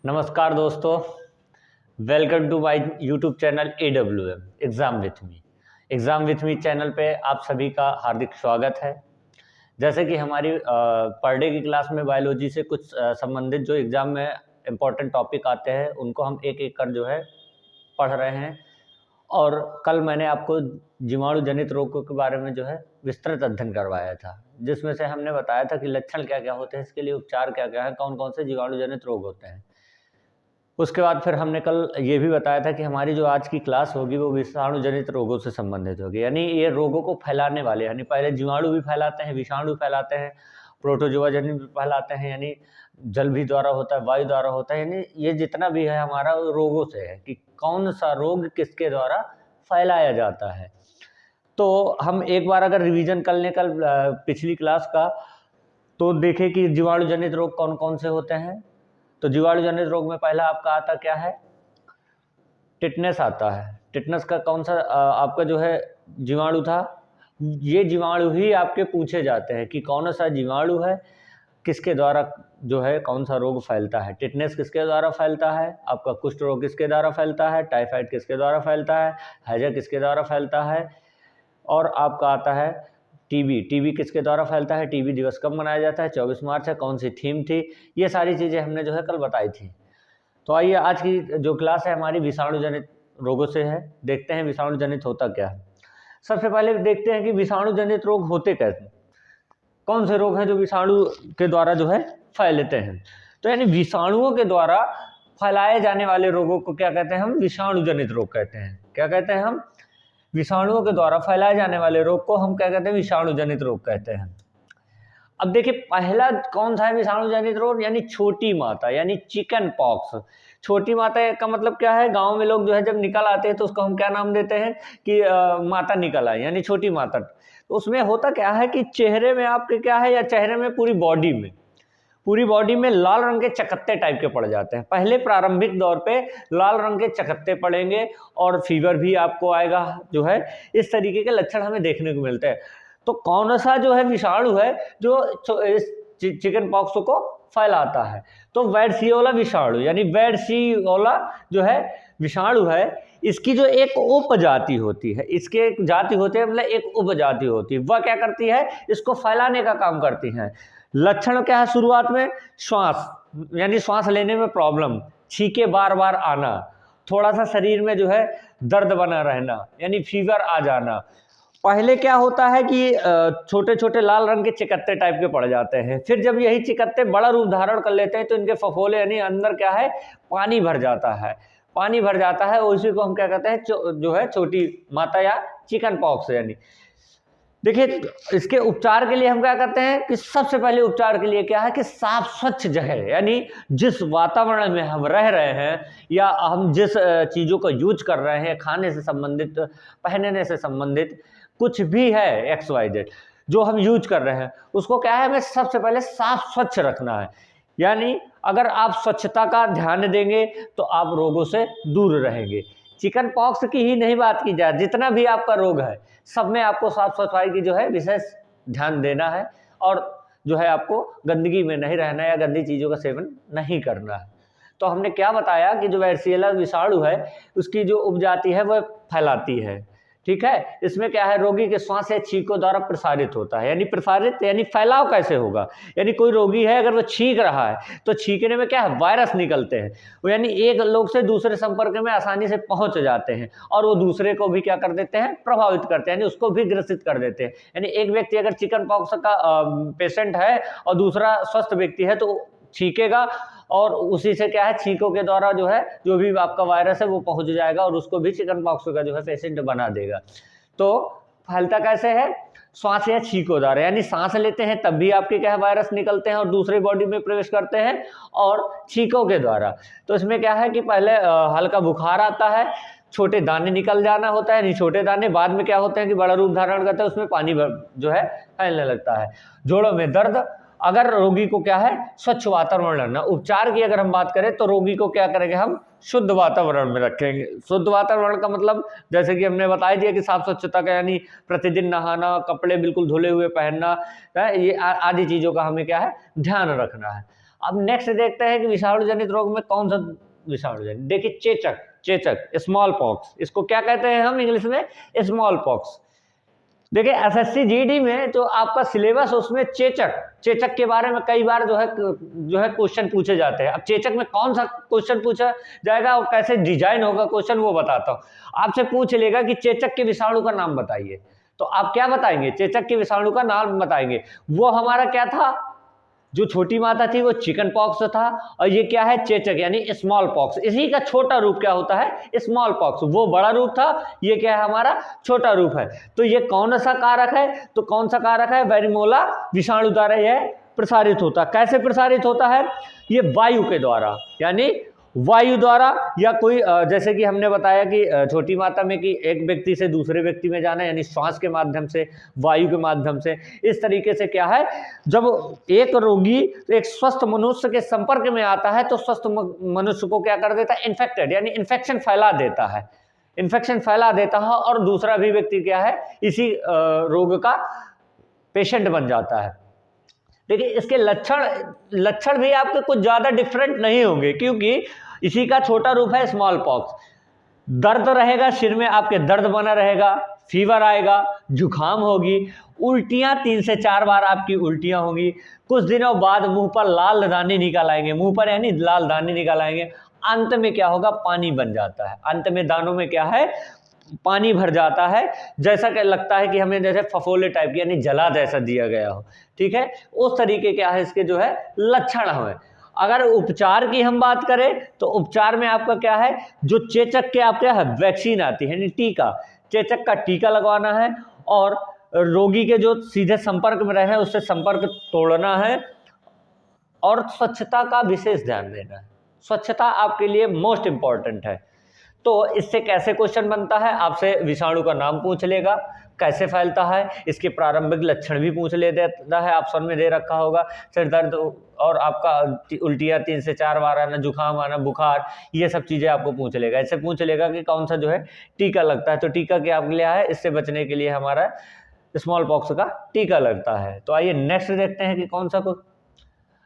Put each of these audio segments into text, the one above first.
नमस्कार दोस्तों, welcome to my YouTube channel AWM exam with me channel पे आप सभी का हार्दिक स्वागत है। जैसे कि हमारी पर डे की क्लास में बायोलॉजी से कुछ संबंधित जो एग्ज़ाम में इम्पोर्टेंट टॉपिक आते हैं उनको हम एक एक कर जो है पढ़ रहे हैं। और कल मैंने आपको जीवाणु जनित रोगों के बारे में जो है विस्तृत अध्ययन करवाया था, जिसमें से हमने बताया था कि लक्षण क्या क्या होते हैं, इसके लिए उपचार क्या क्या है, कौन कौन से जीवाणु जनित रोग होते हैं। उसके बाद फिर हमने कल ये भी बताया था कि हमारी जो आज की क्लास होगी वो विषाणु जनित रोगों से संबंधित होगी, यानी ये रोगों को फैलाने वाले, यानी पहले जीवाणु भी फैलाते हैं, विषाणु फैलाते हैं, प्रोटोजोआ जनित भी फैलाते हैं, यानी जल भी द्वारा होता है, वायु द्वारा होता है, यानी ये जितना भी है हमारा रोगों से है कि कौन सा रोग किसके द्वारा फैलाया जाता है। तो हम एक बार अगर रिवीजन कर लें कल पिछली क्लास का, तो देखें कि जीवाणु जनित रोग कौन कौन से होते हैं। तो जीवाणु जनित रोग में पहला आपका आता क्या है, टिटनेस आता है। टिटनेस का कौन सा आपका जो है जीवाणु था, ये जीवाणु ही आपके पूछे जाते हैं कि कौन सा जीवाणु है, किसके द्वारा जो है कौन सा रोग फैलता है। टिटनेस किसके द्वारा फैलता है, आपका कुष्ठ रोग किसके द्वारा फैलता है, टाइफाइड किसके द्वारा फैलता है, हैजा किसके द्वारा फैलता है, और आपका आता है टीबी किसके द्वारा फैलता है। टीबी दिवस कब मनाया जाता है, 24 मार्च है। कौन सी थीम थी, ये सारी चीज़ें हमने जो है कल बताई थी। तो आइए आज की जो क्लास है हमारी विषाणु जनित रोगों से है। देखते हैं विषाणु जनित होता क्या है। सबसे पहले देखते हैं कि विषाणु जनित रोग होते कैसे, कौन से रोग हैं जो विषाणु के द्वारा जो है फैलते हैं। तो यानी विषाणुओं के द्वारा फैलाए जाने वाले रोगों को क्या कहते हैं, हम विषाणु जनित रोग कहते हैं। क्या कहते हैं हम, विषाणुओं के द्वारा फैलाए जाने वाले रोग को हम क्या कहते हैं, विषाणु जनित रोग कहते हैं। अब देखिए पहला कौन सा है विषाणु जनित रोग, यानी छोटी माता, यानी चिकन पॉक्स। छोटी माता का मतलब क्या है, गांव में लोग जो है जब निकल आते हैं तो उसको हम क्या नाम देते हैं कि माता निकल आई, यानी छोटी माता। तो उसमें होता क्या है कि चेहरे में आपके क्या है, या चेहरे में पूरी बॉडी में लाल रंग के चकत्ते टाइप के पड़ जाते हैं। पहले प्रारंभिक दौर पे लाल रंग के चकत्ते पड़ेंगे और फीवर भी आपको आएगा, जो है इस तरीके के लक्षण हमें देखने को मिलते हैं। तो कौन सा जो है विषाणु है जो इस चिकन पॉक्स को फैलाता है, तो वैरसीओला विषाणु, यानी वैरसीओला जो है विषाणु है, इसकी जो एक उपजाति होती है, इसके एक जाति होते हैं, मतलब एक उपजाति होती है, वह क्या करती है, इसको फैलाने का काम करती है। लक्षण क्या है, शुरुआत में श्वास, यानी श्वास लेने में प्रॉब्लम, छींके बार बार आना, थोड़ा सा शरीर में जो है दर्द बना रहना, यानी फीवर आ जाना। पहले क्या होता है कि छोटे छोटे लाल रंग के चिकत्ते टाइप के पड़ जाते हैं। फिर जब यही चिकत्ते बड़ा रूप धारण कर लेते हैं तो इनके फफोले, यानी अंदर क्या है, पानी भर जाता है, उसी को हम क्या कहते हैं, जो है छोटी माता या चिकन पॉक्स। यानी देखिए इसके उपचार के लिए हम क्या करते हैं कि सबसे पहले उपचार के लिए क्या है कि साफ स्वच्छ जगह, यानी जिस वातावरण में हम रह रहे हैं या हम जिस चीज़ों को यूज कर रहे हैं, खाने से संबंधित, पहनने से संबंधित कुछ भी है XYZ जो हम यूज कर रहे हैं, उसको क्या है, हमें सबसे पहले साफ स्वच्छ रखना है। यानी अगर आप स्वच्छता का ध्यान देंगे तो आप रोगों से दूर रहेंगे। चिकन पॉक्स की ही नहीं बात की जाए, जितना भी आपका रोग है सब में आपको साफ सफाई की जो है विशेष ध्यान देना है, और जो है आपको गंदगी में नहीं रहना है या गंदी चीज़ों का सेवन नहीं करना है। तो हमने क्या बताया कि जो वैरसीएला विषाणु है उसकी जो उपजाति है वह फैलाती है, ठीक है। इसमें क्या है, रोगी के श्वास या छींकों द्वारा प्रसारित होता है, यानी प्रसारित यानी फैलाव कैसे होगा, यानी कोई रोगी है अगर वो छींक रहा है तो छींकने में क्या है, वायरस निकलते हैं, वो यानी एक लोग से दूसरे संपर्क में आसानी से पहुंच जाते हैं और वो दूसरे को भी क्या कर देते हैं, प्रभावित करते हैं, यानी उसको भी ग्रसित कर देते हैं। यानी एक व्यक्ति अगर चिकन पॉक्स का पेशेंट है और दूसरा स्वस्थ व्यक्ति है तो छींकेगा और उसी से क्या है, छींकों के द्वारा जो है जो भी आपका वायरस है वो पहुंच जाएगा और उसको भी चिकन पॉक्स का जो है पेशेंट बना देगा। तो फैलता कैसे है, श्वास या छींकों द्वारा, यानी सांस लेते हैं तब भी आपके क्या है वायरस निकलते हैं और दूसरे बॉडी में प्रवेश करते हैं, और छींकों के द्वारा। तो इसमें क्या है कि पहले हल्का बुखार आता है, छोटे दाने निकल जाना होता है, नहीं छोटे दाने, बाद में क्या होते हैं कि बड़ा रूप धारण करते हैं, उसमें पानी जो है फैलने लगता है। जोड़ों में दर्द, अगर रोगी को क्या है स्वच्छ वातावरण रखना। उपचार की अगर हम बात करें तो रोगी को क्या करेंगे, हम शुद्ध वातावरण में रखेंगे। शुद्ध वातावरण का मतलब जैसे कि हमने बता दिया कि साफ स्वच्छता का, यानी प्रतिदिन नहाना, कपड़े बिल्कुल धुले हुए पहनना, ये आदि चीज़ों का हमें क्या है ध्यान रखना है। अब नेक्स्ट देखते हैं कि विषाणु जनित रोग में कौन सा विषाणु जनित। देखिए चेचक स्मॉल पॉक्स, इसको क्या कहते हैं हम इंग्लिश में, स्मॉल पॉक्स। देखिए एसएससी जीडी में जो आपका सिलेबस उसमें चेचक के बारे में कई बार जो है क्वेश्चन पूछे जाते हैं। अब चेचक में कौन सा क्वेश्चन पूछा जाएगा और कैसे डिजाइन होगा क्वेश्चन वो बताता हूं। आपसे पूछ लेगा कि चेचक के विषाणु का नाम बताइए, तो आप क्या बताएंगे, चेचक के विषाणु का नाम बताएंगे। वो हमारा क्या था, जो छोटी माता थी वो चिकन पॉक्स था, और ये क्या है, चेचक यानी स्मॉल पॉक्स। इसी का छोटा रूप क्या होता है, स्मॉल पॉक्स। वो बड़ा रूप था, ये क्या है हमारा छोटा रूप है। तो ये कौन सा कारक है, तो कौन सा कारक है, वेरिमोला विषाणु द्वारा यह प्रसारित होता है। कैसे प्रसारित होता है, ये वायु के द्वारा, यानी वायु द्वारा, या कोई जैसे कि हमने बताया कि छोटी मात्रा में कि एक व्यक्ति से दूसरे व्यक्ति में जाना, यानी श्वास के माध्यम से, वायु के माध्यम से। इस तरीके से क्या है, जब एक रोगी एक स्वस्थ मनुष्य के संपर्क में आता है तो स्वस्थ मनुष्य को क्या कर देता है, इन्फेक्टेड, यानी इन्फेक्शन फैला देता है, इन्फेक्शन फैला देता है, और दूसरा भी व्यक्ति क्या है, इसी रोग का पेशेंट बन जाता है। देखिए इसके लक्षण भी आपके कुछ ज्यादा डिफरेंट नहीं होंगे, क्योंकि इसी का छोटा रूप है स्मॉल पॉक्स। दर्द रहेगा, सिर में आपके दर्द बना रहेगा, फीवर आएगा, जुकाम होगी, उल्टियां 3 से 4 बार आपकी उल्टियां होगी। कुछ दिनों बाद मुंह पर लाल दाने निकल आएंगे, मुंह पर यानी लाल दाने निकल आएंगे। अंत में क्या होगा, पानी बन जाता है, अंत में दानों में क्या है, पानी भर जाता है, जैसा कि लगता है कि हमें जैसे फफोले टाइप की, यानी जला जैसा दिया गया हो। ठीक है, उस तरीके क्या है इसके जो है लक्षण हुए। अगर उपचार की हम बात करें तो उपचार में आपका क्या है, जो चेचक के आपके वैक्सीन आती है, यानी टीका, चेचक का टीका लगवाना है, और रोगी के जो सीधे संपर्क में रहे उससे संपर्क तोड़ना है, और स्वच्छता का विशेष ध्यान देना है। स्वच्छता आपके लिए मोस्ट इंपॉर्टेंट है। तो इससे कैसे क्वेश्चन बनता है, आपसे विषाणु का नाम पूछ लेगा, कैसे फैलता है, इसके प्रारंभिक लक्षण भी पूछ लेता है, ऑप्शन में दे रखा होगा, सिर दर्द और आपका उल्टियाँ 3 से 4 बार आना, जुकाम आना, बुखार, ये सब चीज़ें आपको पूछ लेगा। इससे पूछ लेगा कि कौन सा जो है टीका लगता है, तो टीका क्या आपके लिए है, इससे बचने के लिए हमारा स्मॉल पॉक्स का टीका लगता है। तो आइए नेक्स्ट देखते हैं कि कौन सा को।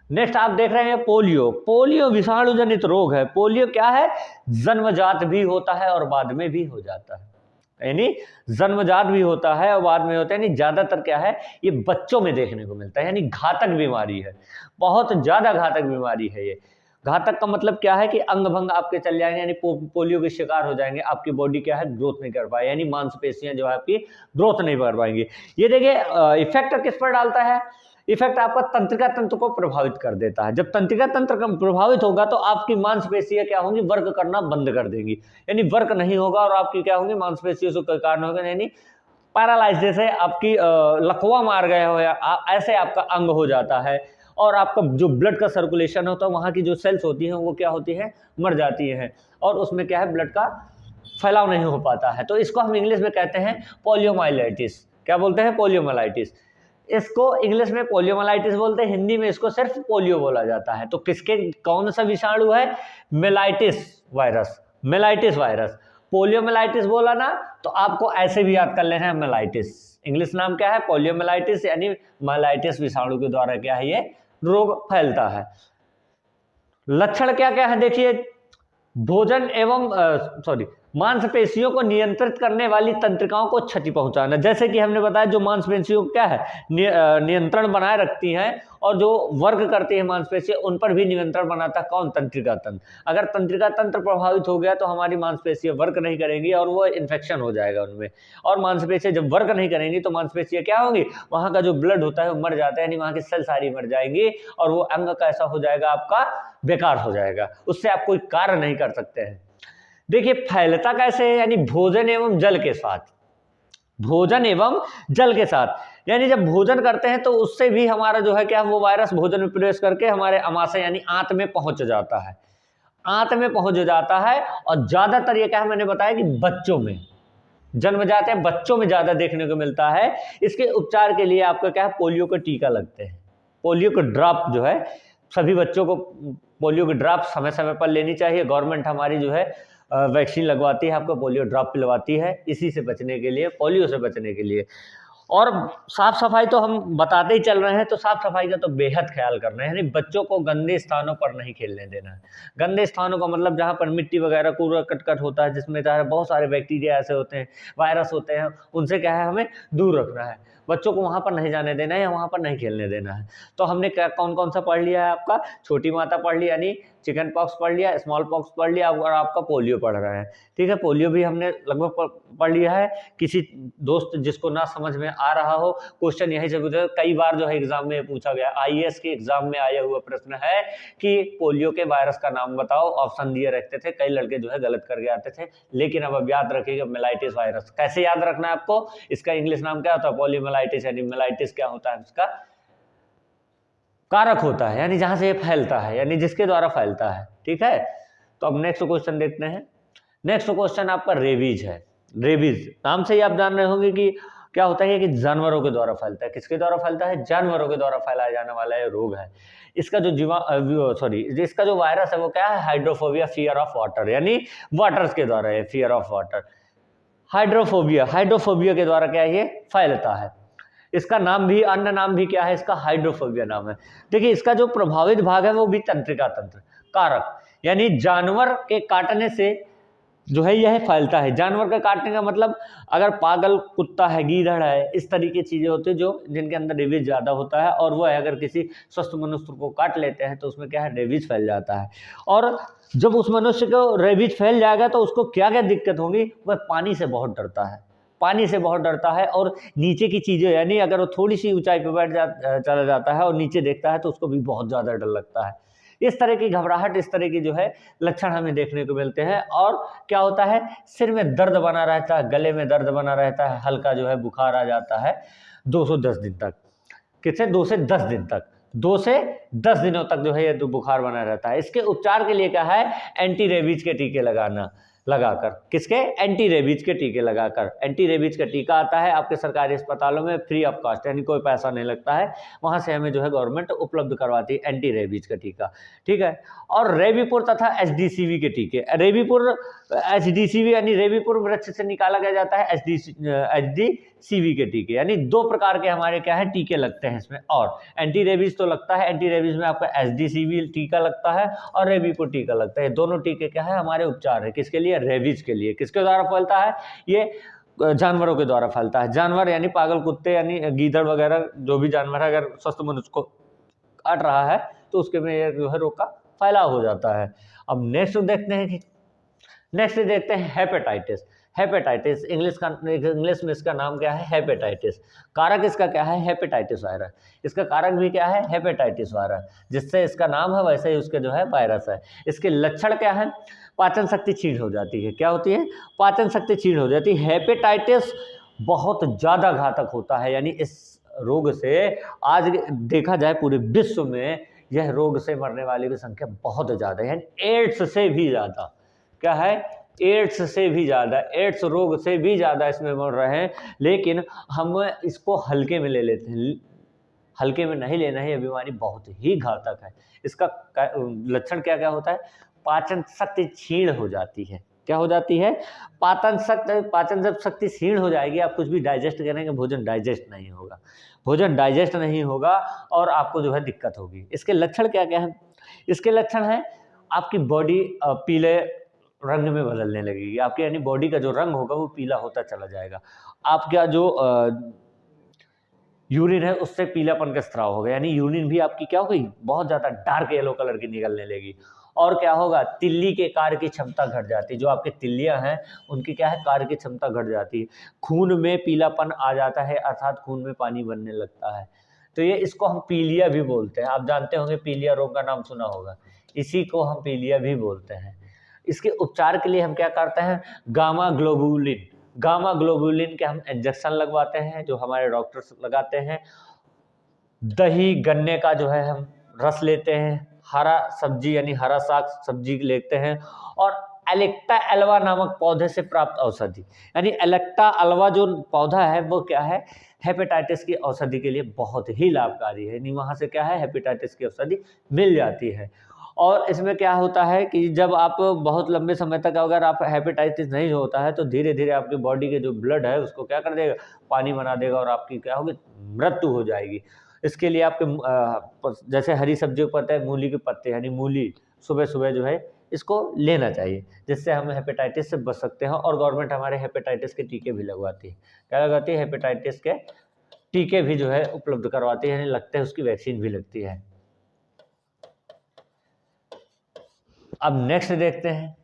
नेक्स्ट आप देख रहे हैं पोलियो विषाणु जनित रोग है। पोलियो क्या है, जन्मजात भी होता है और बाद में भी हो जाता है, यानी जन्मजात भी होता है और बाद में होता है, यानी ज्यादातर क्या है ये बच्चों में देखने को मिलता है, यानी घातक बीमारी है, बहुत ज्यादा घातक बीमारी है ये। घातक का मतलब क्या है कि अंग भंग आपके चल जाएंगे, यानी पोलियो के शिकार हो जाएंगे, आपकी बॉडी क्या है ग्रोथ नहीं कर पाए, यानी मांसपेशियां जो है आपकी ग्रोथ नहीं कर पाएंगी। ये देखिए इफेक्ट किस पर डालता है, इफेक्ट आपका तंत्रिका तंत्र को प्रभावित कर देता है। जब तंत्रिका तंत्र प्रभावित होगा तो आपकी मांसपेशियां क्या होंगी, वर्क करना बंद कर देंगी, यानी वर्क नहीं होगा, और आपकी क्या होंगी, मांसपेशियों के कारण होगा, यानी पैरालाइज, जैसे आपकी लकवा मार गया हो, ऐसे आपका अंग हो जाता है। और आपका जो ब्लड का सर्कुलेशन होता है, वहाँ की जो सेल्स होती हैं वो क्या होती है, मर जाती हैं, और उसमें क्या है ब्लड का फैलाव नहीं हो पाता है। तो इसको हम इंग्लिश में कहते हैं पोलियोमाइलाइटिस। क्या बोलते हैं, पोलियोमाइलाइटिस। इसको इंग्लिश में पोलियोमाइलाइटिस बोलते हैं, हिंदी में इसको सिर्फ पोलियो बोला जाता है। तो किसके कौन सा विषाणु है, mellitus virus, mellitus virus. Poliomyelitis बोला ना तो आपको ऐसे भी याद कर लेना है, मेलाइटिस। इंग्लिश नाम क्या है, पोलियोमाइलाइटिस, यानी मेलाइटिस विषाणु के द्वारा क्या है ये रोग फैलता है। लक्षण क्या क्या है देखिए, भोजन एवं मांसपेशियों को नियंत्रित करने वाली तंत्रिकाओं को क्षति पहुंचाना। जैसे कि हमने बताया जो मांसपेशियों क्या है नियंत्रण बनाए रखती हैं, और जो वर्क करती है मांसपेशियां उन पर भी नियंत्रण बनाता है कौन, तंत्रिका तंत्र। अगर तंत्रिका तंत्र प्रभावित हो गया तो हमारी मांसपेशियां वर्क नहीं करेंगी और वो इन्फेक्शन हो जाएगा उनमें। और मांसपेशियां जब वर्क नहीं करेंगी तो मांसपेशियां क्या होंगी, वहां का जो ब्लड होता है वो मर जाता है, यानी वहां की सेल सारी मर जाएंगी, और वो अंग कैसा हो जाएगा, आपका बेकार हो जाएगा, उससे आप कोई कार्य नहीं कर सकते हैं। देखिए फैलता कैसे है, यानी भोजन एवं जल के साथ, भोजन एवं जल के साथ, यानी जब भोजन करते हैं तो उससे भी हमारा जो है क्या, वो वायरस भोजन में प्रवेश करके हमारे अमाशय यानी आंत में पहुंच जाता है, आंत में पहुंच जाता है। और ज्यादातर ये क्या है, मैंने बताया कि बच्चों में जन्मजात है, बच्चों में ज्यादा देखने को मिलता है। इसके उपचार के लिए आपका क्या है, पोलियो का टीका लगते हैं, पोलियो का ड्रॉप जो है सभी बच्चों को पोलियो की ड्रॉप समय समय पर लेनी चाहिए। गवर्नमेंट हमारी जो है वैक्सीन लगवाती है, आपको पोलियो ड्रॉप पिलवाती है, इसी से बचने के लिए, पोलियो से बचने के लिए। और साफ सफाई तो हम बताते ही चल रहे हैं, तो साफ सफाई का तो बेहद ख्याल करना है, यानी बच्चों को गंदे स्थानों पर नहीं खेलने देना है। गंदे स्थानों का मतलब जहाँ पर मिट्टी वगैरह कूड़ा कटकट होता है, जिसमें बहुत सारे बैक्टीरिया ऐसे होते हैं, वायरस होते हैं, उनसे क्या है हमें दूर रखना है। बच्चों को वहाँ पर नहीं जाने देना है या वहाँ पर नहीं खेलने देना है। तो हमने क्या कौन कौन सा पढ़ लिया है, आपका छोटी माता पढ़ लिया, यानी चिकन पॉक्स पढ़ लिया, स्मॉल पॉक्स पढ़ लिया, और आपका पोलियो पढ़ रहे हैं। ठीक है, पोलियो भी हमने लगभग पढ़ लिया है। किसी दोस्त जिसको ना समझ में आ रहा हो, क्वेश्चन यही से पूछा, कई बार जो है एग्जाम में पूछा गया, आईएएस के एग्जाम में आया हुआ प्रश्न है कि पोलियो के वायरस का नाम बताओ, ऑप्शन दिए रहते थे, कई लड़के जो है गलत करके आते थे। लेकिन अब याद रखिएगा, मेलाइटिस वायरस कैसे याद रखना है आपको, इसका इंग्लिश नाम क्या होता है, पोलियोमेलाइटिस, यानी मेलाइटिस क्या होता है, इसका कारक होता है, यानी जहां से ये फैलता है, यानी जिसके द्वारा फैलता है। ठीक है, तो अब नेक्स्ट क्वेश्चन देखते हैं। नेक्स्ट क्वेश्चन आपका रेबीज है। रेबीज नाम से ही आप जान रहे होंगे कि क्या होता है कि जानवरों के द्वारा फैलता है। किसके द्वारा फैलता है, जानवरों के द्वारा फैलाया जाने वाला ये रोग है। इसका जो इसका जो वायरस है वो क्या है, हाइड्रोफोबिया, फियर ऑफ वाटर, यानी वाटर के द्वारा है, फियर ऑफ वाटर, हाइड्रोफोबिया के द्वारा क्या है ये फैलता है। इसका नाम भी, अन्य नाम भी क्या है इसका, हाइड्रोफोबिया नाम है। देखिए इसका जो प्रभावित भाग है वो भी तंत्रिका तंत्र कारक, यानी जानवर के काटने से जो है यह फैलता है। जानवर का काटने का मतलब अगर पागल कुत्ता है, गीदड़ है, इस तरीके की चीजें होती है जो जिनके अंदर रेबीज ज्यादा होता है, और वो है अगर किसी स्वस्थ मनुष्य को काट लेते हैं तो उसमें क्या है, रेबीज फैल जाता है। और जब उस मनुष्य को रेबीज फैल जाएगा तो उसको क्या क्या दिक्कत होगी, वह पानी से बहुत डरता है, पानी से बहुत डरता है, और नीचे की चीजें, यानी अगर वो थोड़ी सी ऊंचाई पर चला जाता है और नीचे देखता है तो उसको भी बहुत ज्यादा डर लगता है। इस तरह की घबराहट, इस तरह की जो है लक्षण हमें देखने को मिलते हैं। और क्या होता है, सिर में दर्द बना रहता है, गले में दर्द बना रहता है, हल्का जो है बुखार आ जाता है 210 दिन तक। कितने, 2 से 10 दिन तक, 2 से 10 दिनों तक जो है ये बुखार बना रहता है। इसके उपचार के लिए क्या है, एंटी रेबीज के टीके लगाकर, किसके, एंटी रेबीज के टीके लगाकर। एंटी रेबीज का टीका आता है आपके सरकारी अस्पतालों में फ्री ऑफ कॉस्ट, यानी कोई पैसा नहीं लगता है, वहां से हमें जो है गवर्नमेंट उपलब्ध करवाती है एंटी रेबीज का टीका। ठीक है, और रेबीपुर तथा एचडीसीवी के टीके। रेबीपुर, एचडीसीवी यानी रेबीपुर वृक्ष से निकाला गया जाता है एचडीसीवी के टीके, यानी 2 प्रकार के हमारे क्या है टीके लगते हैं इसमें। और एंटी रेबीज तो लगता है, एंटी रेबीज में आपका एचडीसीवी टीका लगता है और रेबीपुर टीका लगता है। दोनों टीके क्या है, हमारे उपचार है, किसके लिए, रेबीज के लिए। किसके द्वारा फैलता है ये, जानवरों के द्वारा फैलता है। जानवर यानी पागल कुत्ते, यानी गीदड़ वगैरह जो भी जानवर है, अगर स्वस्थ मनुष्य को काट रहा है तो उसके में जो है रोग का फैलाव हो जाता है। अब नेक्स्ट देखते हैं हेपेटाइटिस। हेपेटाइटिस इंग्लिश में इसका नाम क्या है, हेपेटाइटिस। कारक इसका क्या है, हेपेटाइटिस वायरस। इसका कारक भी क्या है, हेपेटाइटिस वायरस, जिससे इसका नाम है वैसे ही उसके जो है वायरस है। इसके लक्षण क्या है, पाचन शक्ति क्षीण हो जाती है। क्या होती है, पाचन शक्ति क्षीण हो जाती है। हेपेटाइटिस बहुत ज्यादा घातक होता है, यानी इस रोग से आज देखा जाए पूरे विश्व में यह रोग से मरने वाले की संख्या बहुत ज्यादा है, यानी एड्स से भी ज्यादा। क्या है, एड्स से भी ज़्यादा, एड्स रोग से भी ज़्यादा इसमें मर रहे हैं। लेकिन हम इसको हल्के में ले लेते हैं, हल्के में नहीं लेना है, ये बीमारी बहुत ही घातक है। इसका लक्षण क्या क्या होता है, पाचन शक्ति क्षीण हो जाती है। क्या हो जाती है, पाचन जब शक्ति क्षीण हो जाएगी, आप कुछ भी डाइजेस्ट करेंगे, भोजन डाइजेस्ट नहीं होगा और आपको जो है दिक्कत होगी। इसके लक्षण क्या क्या है, इसके लक्षण है आपकी बॉडी पीले रंग में बदलने लगेगी, आपके यानी बॉडी का जो रंग होगा वो पीला होता चला जाएगा। आपका जो यूरिन है उससे पीलापन का स्राव होगा, यानी यूरिन भी आपकी क्या होगी, बहुत ज़्यादा डार्क येलो कलर की निकलने लगेगी। और क्या होगा, तिल्ली के कार्य की क्षमता घट जाती है, जो आपके तिल्लियां हैं उनकी क्या है, कार्य की क्षमता घट जाती है। खून में पीलापन आ जाता है, अर्थात खून में पानी बनने लगता है। तो ये इसको हम पीलिया भी बोलते हैं। आप जानते होंगे पीलिया रोग का नाम सुना होगा, इसी को हम पीलिया भी बोलते हैं। इसके उपचार के लिए हम क्या करते हैं, गामा ग्लोबुलिन के हम इंजेक्शन लगवाते हैं, जो हमारे डॉक्टर्स लगाते हैं। दही गन्ने का जो है हम रस लेते हैं, हरा सब्जी यानी हरा साग सब्जी लेते हैं, और एलेक्टा एल्वा नामक पौधे से प्राप्त औषधि, यानी एलेक्टा एल्वा जो पौधा है वो क्या है, हेपेटाइटिस की औषधि के लिए बहुत ही लाभकारी है। यानी वहाँ से क्या है, हेपेटाइटिस की औषधि मिल जाती है। और इसमें क्या होता है कि जब आप बहुत लंबे समय तक अगर आप हेपेटाइटिस नहीं होता है तो धीरे धीरे आपकी बॉडी के जो ब्लड है उसको क्या कर देगा, पानी बना देगा और आपकी क्या होगी, मृत्यु हो जाएगी। इसके लिए आपके जैसे हरी सब्जियों को पता है, मूली के पत्ते यानी मूली सुबह सुबह जो है इसको लेना चाहिए, जिससे हम हेपेटाइटिस से बच सकते हैं। और गवर्नमेंट हमारे हेपेटाइटिस के टीके भी लगवाती है। क्या लगाती है, हेपेटाइटिस के टीके भी जो है उपलब्ध करवाती है, यानी लगते हैं उसकी वैक्सीन भी लगती है। अब नेक्स्ट देखते हैं।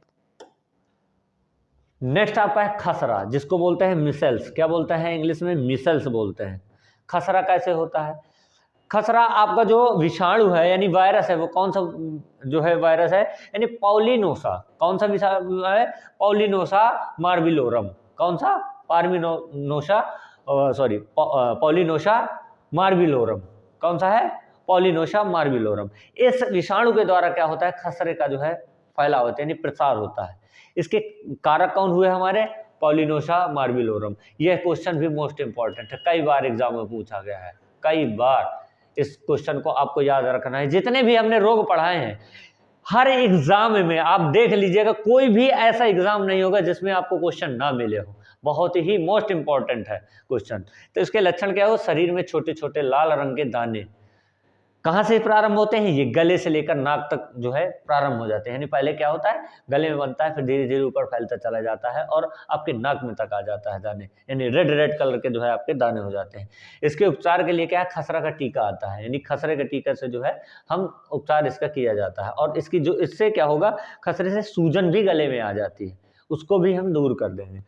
नेक्स्ट आपका है खसरा, जिसको बोलते हैं मिसल्स। क्या बोलते हैं इंग्लिश में, मिसल्स बोलते हैं। खसरा कैसे होता है, खसरा आपका जो विषाणु है यानी वायरस है, वो कौन सा जो है वायरस है, यानी पॉलिनोसा। कौन सा विषाणु है, पॉलिनोसा मार्बिलोरम। कौन सा, पॉलिनोसा मार्बिलोरम। कौन सा है, पॉलिनोसा मार्बिलोरम। इस विषाणु के द्वारा क्या होता है, खसरे का जो है फैलाव होता है यानी प्रसार होता है। इसके कारक कौन हुए हमारे, पॉलिनोसा मार्बिलोरम। यह क्वेश्चन भी मोस्ट इंपॉर्टेंट है, कई बार एग्जाम में पूछा गया है, कई बार। इस क्वेश्चन को आपको याद रखना है। जितने भी हमने रोग पढ़ाए हैं, हर एग्जाम में आप देख लीजिएगा, कोई भी ऐसा एग्जाम नहीं होगा जिसमें आपको क्वेश्चन ना मिले हो। बहुत ही मोस्ट इंपॉर्टेंट है क्वेश्चन। तो इसके लक्षण क्या हो, शरीर में छोटे छोटे लाल रंग के दाने। कहाँ से प्रारंभ होते हैं, ये गले से लेकर नाक तक जो है प्रारंभ हो जाते हैं। यानी पहले क्या होता है, गले में बनता है, फिर धीरे धीरे ऊपर फैलता चला जाता है और आपके नाक में तक आ जाता है दाने, यानी रेड रेड कलर के जो है आपके दाने हो जाते हैं। इसके उपचार के लिए क्या है, खसरा का टीका आता है, यानी खसरे के टीका से जो है हम उपचार इसका किया जाता है। और इसकी जो इससे क्या होगा, खसरे से सूजन भी गले में आ जाती है, उसको भी हम दूर कर देंगे।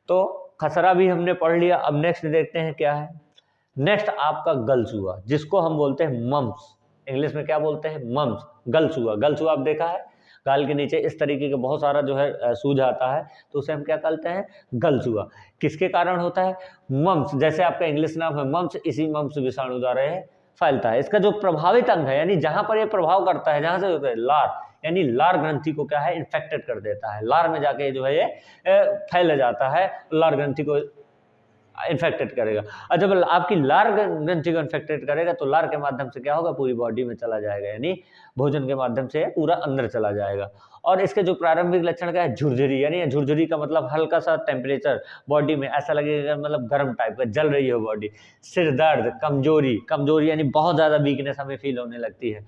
तो खसरा भी हमने पढ़ लिया। अब नेक्स्ट देखते हैं क्या है। नेक्स्ट आपका गलसुआ, जिसको हम बोलते हैं मम्स। इंग्लिश में क्या बोलते हैं, मम्स। गलसुआ, गलसुआ आप देखा है, गाल के नीचे इस तरीके का बहुत सारा जो है सूज आता है, तो उसे हम क्या कहते हैं, गलसुआ। किसके कारण होता है, मम्स। जैसे आपका इंग्लिश नाम है मम्स, इसी मम्स विषाणु द्वारा यह फैलता है। इसका जो प्रभावित अंग है, यानी जहां पर यह प्रभाव करता है, जहां से होता है लार, यानी लार ग्रंथि को क्या है, इन्फेक्टेड कर देता है। लार में जाके जो है ये फैल जाता है, लार ग्रंथि को इन्फेक्टेड करेगा। और जब आपकी लार ग्रंथि को इन्फेक्टेड करेगा तो लार के माध्यम से क्या होगा, पूरी बॉडी में चला जाएगा, यानी भोजन के माध्यम से पूरा अंदर चला जाएगा। और इसके जो प्रारंभिक लक्षण क्या है, झुरझुरी, यानी झुरझुरी का मतलब हल्का सा टेम्परेचर बॉडी में, ऐसा लगेगा मतलब गर्म टाइप का, जल रही हो बॉडी। सिर दर्द, कमजोरी, कमजोरी यानी बहुत ज्यादा वीकनेस हमें फील होने लगती है।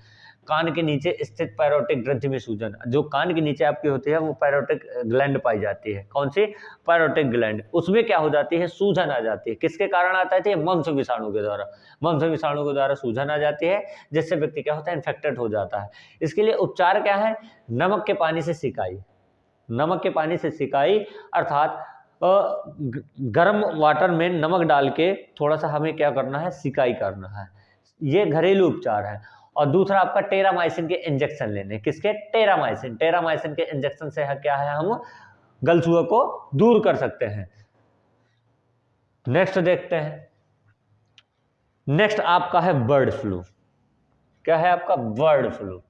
कान के नीचे स्थित पैरोटिक ग्रंथि में सूजन। जो कान के नीचे आपकी होती है वो पैरोटिक ग्लैंड पाई जाती है। कौन सी, पैरोटिक ग्लैंड। उसमें क्या हो जाती है, सूजन आ जाती है। किसके कारण आता है, मम्स विषाणु के द्वारा। मम्स विषाणु के द्वारा सूजन आ जाती है, जिससे व्यक्ति क्या होता है, इन्फेक्टेड हो जाता है। इसके लिए उपचार क्या है, नमक के पानी से सिकाई। नमक के पानी से सिकाई अर्थात गर्म वाटर में नमक डाल के थोड़ा सा हमें क्या करना है, सिकाई करना है। ये घरेलू उपचार है। और दूसरा आपका टेरामाइसिन के इंजेक्शन लेने। किसके, टेरामाइसिन। टेरामाइसिन के इंजेक्शन से क्या है, हम गलसुआ को दूर कर सकते हैं। नेक्स्ट देखते हैं। नेक्स्ट आपका है बर्ड फ्लू। क्या है आपका, बर्ड फ्लू।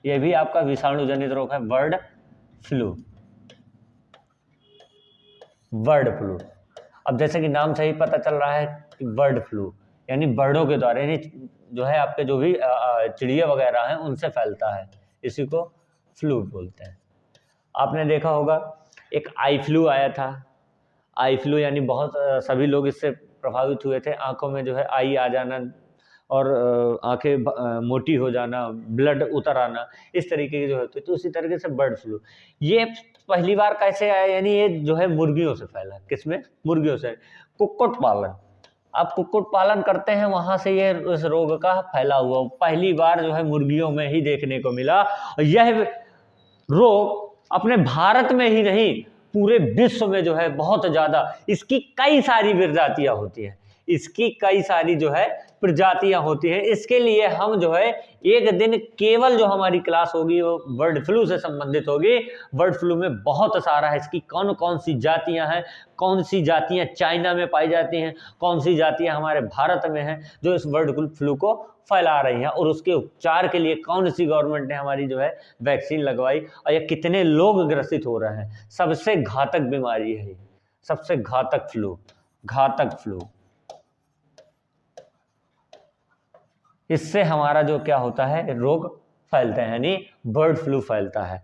यह भी आपका विषाणु जनित रोग है, बर्ड फ्लू। बर्ड फ्लू, अब जैसे कि नाम से ही पता चल रहा है कि बर्ड फ्लू यानी बर्डों के द्वारा, यानी जो है आपके जो भी चिड़िया वगैरह हैं उनसे फैलता है, इसी को फ्लू बोलते हैं। आपने देखा होगा एक आई फ्लू आया था। आई फ्लू यानी बहुत सभी लोग इससे प्रभावित हुए थे। आंखों में जो है आई आ जाना और आंखें मोटी हो जाना, ब्लड उतर आना, इस तरीके की जो होती है। तो उसी तरीके से बर्ड फ्लू ये पहली बार कैसे आया, यानी ये जो है मुर्गियों से फैला। किसमें, मुर्गियों से। कुक्कुट पालन, आप कुक्कुट पालन करते हैं, वहां से ये इस रोग का फैला हुआ पहली बार जो है मुर्गियों में ही देखने को मिला। यह रोग अपने भारत में ही नहीं, पूरे विश्व में जो है बहुत ज्यादा, इसकी कई सारी प्रजातियां होती हैं, इसकी कई सारी जो है प्रजातियां होती हैं। इसके लिए हम जो है एक दिन केवल जो हमारी क्लास होगी वो बर्ड फ्लू से संबंधित होगी। बर्ड फ्लू में बहुत सारा है, इसकी कौन कौन सी जातियां हैं, कौन सी जातियां चाइना में पाई जाती हैं, कौन सी जातियां हमारे भारत में हैं जो इस बर्ड फ्लू को फैला रही हैं, और उसके उपचार के लिए कौन सी गवर्नमेंट ने हमारी जो है वैक्सीन लगवाई, और ये कितने लोग ग्रसित हो रहे हैं। सबसे घातक बीमारी है ये, सबसे घातक फ्लू, घातक फ्लू। इससे हमारा जो क्या होता है, रोग फैलते हैं, यानी बर्ड फ्लू फैलता है।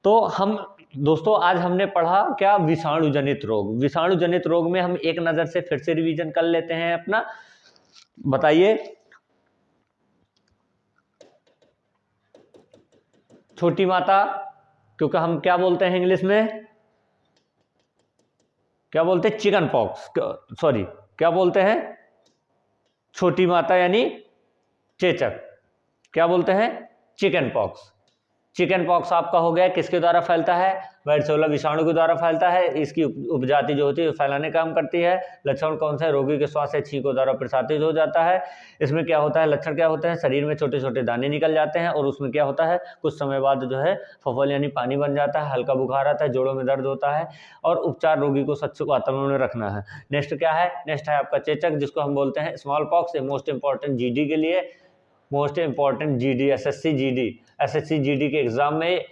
तो हम दोस्तों आज हमने पढ़ा क्या, विषाणु जनित रोग। विषाणु जनित रोग में हम एक नजर से फिर से रिवीजन कर लेते हैं अपना, बताइए। छोटी माता, क्योंकि हम क्या बोलते हैं इंग्लिश में, क्या बोलते हैं, चिकन पॉक्स, सॉरी क्या बोलते हैं, छोटी माता यानी चेचक, क्या बोलते हैं, चिकन पॉक्स। चिकन पॉक्स आपका हो गया, किसके द्वारा फैलता है, वार्सियोला विषाणु के द्वारा फैलता है। इसकी उपजाति जो होती है फैलाने का काम करती है। लक्षण कौन सा है, रोगी के श्वास या छींकों द्वारा प्रसारित हो जाता है। इसमें क्या होता है, लक्षण क्या होते हैं, शरीर में छोटे छोटे दाने निकल जाते हैं और उसमें क्या होता है, कुछ समय बाद जो है फफोल यानी पानी बन जाता है, हल्का बुखार आता है, जोड़ों में दर्द होता है। और उपचार, रोगी को स्वच्छ वातावरण में रखना है। नेक्स्ट क्या है, नेक्स्ट है आपका चेचक, जिसको हम बोलते हैं small pox. Most important GD के लिए, most important GD, SSC GD के एग्जाम में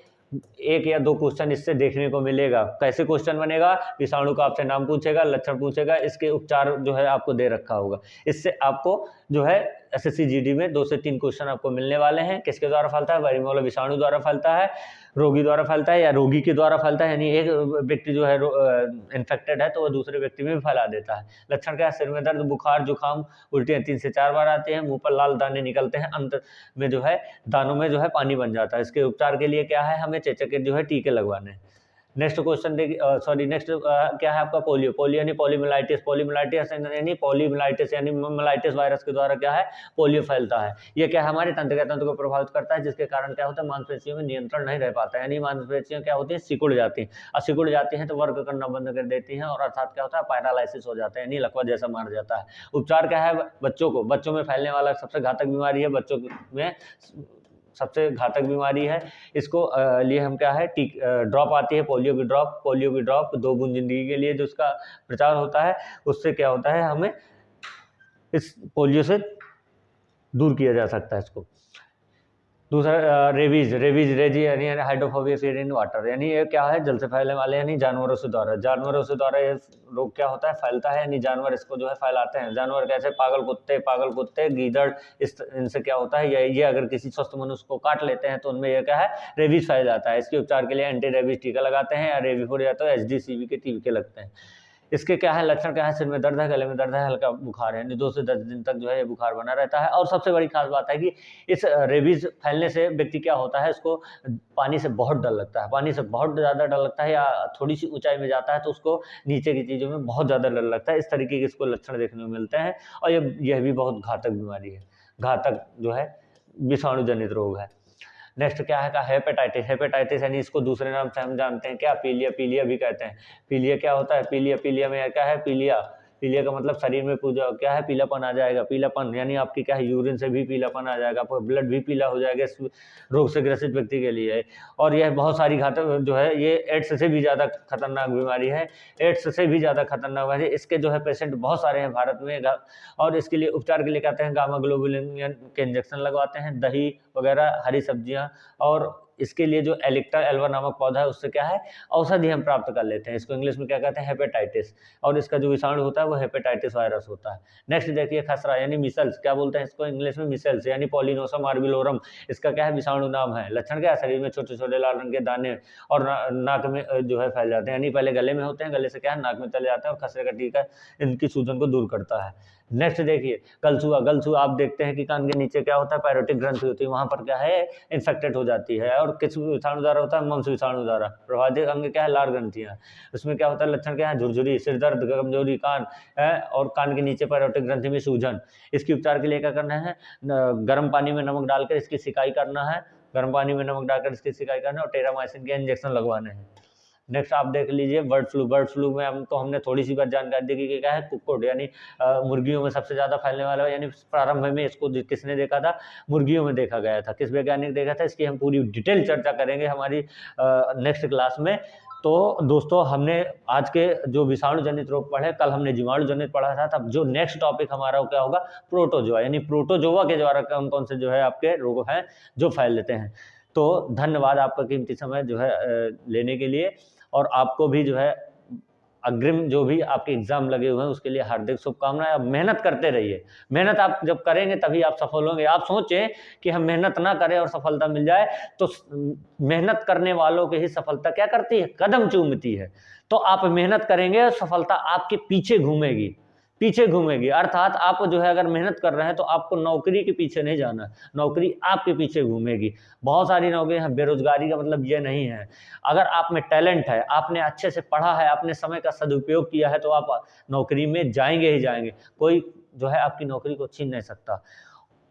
एक या दो क्वेश्चन इससे देखने को मिलेगा। कैसे क्वेश्चन बनेगा, विषाणु का आपसे नाम पूछेगा, लक्षण पूछेगा, इसके उपचार जो है आपको दे रखा होगा। इससे आपको जो है एसएससी जीडी में 2 से 3 क्वेश्चन आपको मिलने वाले हैं। किसके द्वारा फैलता है, वार्सियोला विषाणु द्वारा फैलता है, रोगी द्वारा फैलता है या रोगी के द्वारा फैलता है, यानी एक व्यक्ति जो है इन्फेक्टेड है तो वह दूसरे व्यक्ति में भी फैला देता है। लक्षण क्या है, सिर में दर्द, बुखार, जुकाम, उल्टियाँ 3 से 4 बार आती हैं, मुंह पर लाल दाने निकलते हैं, अंत में जो है दानों में जो है पानी बन जाता है। इसके उपचार के लिए क्या है, हमें चेचक के जो है टीके लगवाने हैं। नेक्स्ट क्वेश्चन देखिए, सॉरी नेक्स्ट क्या है आपका, पोलियो यानी पॉलीमिलाइटिस। पॉलीमिलाइटिस यानी मिलाइटिस वायरस के द्वारा क्या है, पोलियो फैलता है। ये क्या है, हमारे तंत्र को प्रभावित करता है, जिसके कारण क्या होता है, मांसपेशियों में नियंत्रण नहीं रह पाता है, यानी मांसपेशियां क्या होती है, सिकुड़ जाती हैं। और सिकुड़ जाती हैं तो वर्क करना बंद कर देती हैं, और अर्थात क्या होता है, पैरालाइसिस हो जाता है, यानी लकवा जैसा मार जाता है। उपचार क्या है, बच्चों में फैलने वाला सबसे घातक बीमारी है, बच्चों में सबसे घातक बीमारी है। इसको लिए हम क्या है, ड्रॉप आती है, पोलियो की ड्रॉप 2 बूंद जिंदगी के लिए जो उसका प्रचार होता है, उससे क्या होता है, हमें इस पोलियो से दूर किया जा सकता है इसको। दूसरा रेबीज यानी हाइड्रोफोबिया फियर इन वाटर, यानी ये क्या है, जल से फैलने वाले यानी जानवरों से द्वारा ये रोग क्या होता है, फैलता है, यानी जानवर इसको जो है फैलाते हैं। जानवर कैसे, पागल कुत्ते, गीदड़, इनसे क्या होता है, ये अगर किसी स्वस्थ मनुष्य को काट लेते हैं तो उनमें यह क्या है, रेबीज फैल जाता है। इसके उपचार के लिए एंटी रेबीज टीका लगाते हैं, या रेबीफोर या तो एचडीसीवी के टीके लगते हैं। इसके क्या है, लक्षण क्या है, सिर में दर्द है, गले में दर्द है, हल्का बुखार है, यानी 2 से 10 दिन तक जो है ये बुखार बना रहता है। और सबसे बड़ी खास बात है कि इस रेबीज फैलने से व्यक्ति क्या होता है, इसको पानी से बहुत डर लगता है, पानी से बहुत ज़्यादा डर लगता है, या थोड़ी सी ऊंचाई में जाता है तो उसको नीचे की चीज़ों में बहुत ज़्यादा डर लगता है। इस तरीके के इसको लक्षण देखने को मिलते हैं, और यह भी बहुत घातक बीमारी है, घातक जो है विषाणु जनित रोग है। नेक्स्ट क्या है का, हेपेटाइटिस यानी इसको दूसरे नाम से हम जानते हैं क्या, पीलिया भी कहते हैं। पीलिया क्या होता है, पीलिया में क्या है, पीलिया का मतलब शरीर में पूजा क्या है, पीलापन आ जाएगा। पीलापन यानी आपकी क्या है, यूरिन से भी पीलापन आ जाएगा, आपका ब्लड भी पीला हो जाएगा इस रोग से ग्रसित व्यक्ति के लिए। और यह बहुत सारी घातक जो है, ये एड्स से भी ज़्यादा खतरनाक बीमारी है, इसके जो है पेशेंट बहुत सारे हैं भारत में। और इसके लिए उपचार के लिए कहते हैं गामा ग्लोबुलिन के इंजेक्शन लगवाते हैं, दही वगैरह, हरी सब्जियां, और इसके लिए जो एलिक्टा एल्वा नामक पौधा है उससे क्या है, औषधि हम प्राप्त कर लेते हैं। इसको इंग्लिश में क्या कहते हैं, हेपेटाइटिस, और इसका जो विषाणु होता है वो हेपेटाइटिस वायरस होता है। नेक्स्ट देखिए, खसरा यानी मिसल्स, क्या बोलते हैं इसको इंग्लिश में, मिसल्स यानी पॉलिनोसम आर्बिलोरम, इसका क्या है, विषाणु नाम है। लक्षण क्या है, शरीर में छोटे छोटे लाल रंग के दाने और नाक में जो है फैल जाते हैं, यानी पहले गले में होते हैं, गले से क्या है नाक में चले जाते हैं, और खसरे का टीका इनकी सूजन को दूर करता है। नेक्स्ट देखिए, गलसुआ आप देखते हैं कि कान के नीचे क्या होता है, पैरोटिक ग्रंथि होती है, वहां पर क्या है, इन्फेक्टेड हो जाती है। और किस विषाणु द्वारा होता है, मम्स विषाणु द्वारा। प्रभावित अंग क्या है, लार ग्रंथियां, उसमें क्या होता है, लक्षण क्या है, झुरझुरी, सिर दर्द, कमजोरी, कान है, और कान के नीचे पैरोटिक ग्रंथि में सूजन। इसके उपचार के लिए क्या करना है, गर्म पानी में नमक डालकर इसकी सिकाई करना है, और टेरामाइसिन के इंजेक्शन लगवाने हैं। नेक्स्ट आप देख लीजिए, बर्ड फ्लू में हमने थोड़ी सी बात जानकारी दी कि क्या है, कुक्कुट यानी मुर्गियों में सबसे ज़्यादा फैलने वाला है, यानी प्रारंभ में इसको किसने देखा था, मुर्गियों में देखा गया था। किस वैज्ञानिक देखा था, इसकी हम पूरी डिटेल चर्चा करेंगे हमारी नेक्स्ट क्लास में। तो दोस्तों, हमने आज के जो विषाणु जनित रोग पढ़े, कल हमने जीवाणु जनित पढ़ा था। तब जो नेक्स्ट टॉपिक हमारा क्या होगा, प्रोटोजोआ, यानी प्रोटोजोआ के द्वारा कौन से जो है आपके रोग हैं जो फैल लेते हैं। तो धन्यवाद आपका कीमती समय जो है लेने के लिए, और आपको भी जो है अग्रिम जो भी आपके एग्जाम लगे हुए हैं उसके लिए हार्दिक शुभकामनाएं। आप मेहनत करते रहिए, मेहनत आप जब करेंगे तभी आप सफल होंगे। आप सोचें कि हम मेहनत ना करें और सफलता मिल जाए, तो मेहनत करने वालों की ही सफलता क्या करती है, कदम चूमती है। तो आप मेहनत करेंगे और सफलता आपके पीछे घूमेगी, पीछे घूमेगी। अर्थात आप जो है अगर मेहनत कर रहे हैं तो आपको नौकरी के पीछे नहीं जाना, नौकरी आपके पीछे घूमेगी। बहुत सारी नौकरियां हैं, बेरोजगारी का मतलब ये नहीं है। अगर आप में टैलेंट है, आपने अच्छे से पढ़ा है, आपने समय का सदुपयोग किया है, तो आप नौकरी में जाएंगे ही जाएंगे। कोई जो है आपकी नौकरी को छीन नहीं सकता।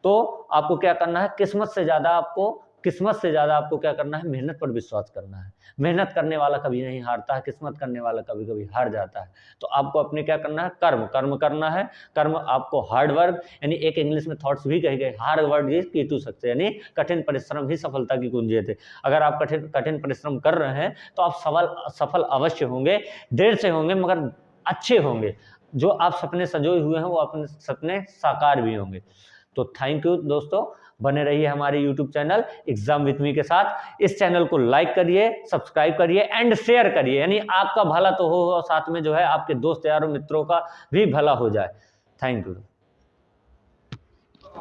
तो आपको क्या करना है, किस्मत से ज्यादा आपको क्या करना है, मेहनत पर विश्वास करना है। मेहनत करने वाला कभी नहीं हारता है, किस्मत करने वाला कभी कभी हार जाता है। तो आपको अपने क्या करना है, कर्म करना है। कर्म आपको हार्ड वर्क, यानी एक इंग्लिश में थॉट्स भी कहे गए, हार्ड वर्क इज की टू सक्सेस, यानी कठिन परिश्रम ही सफलता की कुंजी है। अगर आप कठिन परिश्रम कर रहे हैं तो आप सफल अवश्य होंगे, देर से होंगे मगर अच्छे होंगे। जो आप सपने सजोए हुए हैं वो अपने सपने साकार भी होंगे। तो थैंक यू दोस्तों, बने रहिए हमारे YouTube channel exam with me के साथ। इस चैनल को लाइक करिए, सब्सक्राइब करिए एंड शेयर करिए, यानी आपका भला तो हो और साथ में जो है आपके दोस्त यारों मित्रों का भी भला हो जाए। Thank you.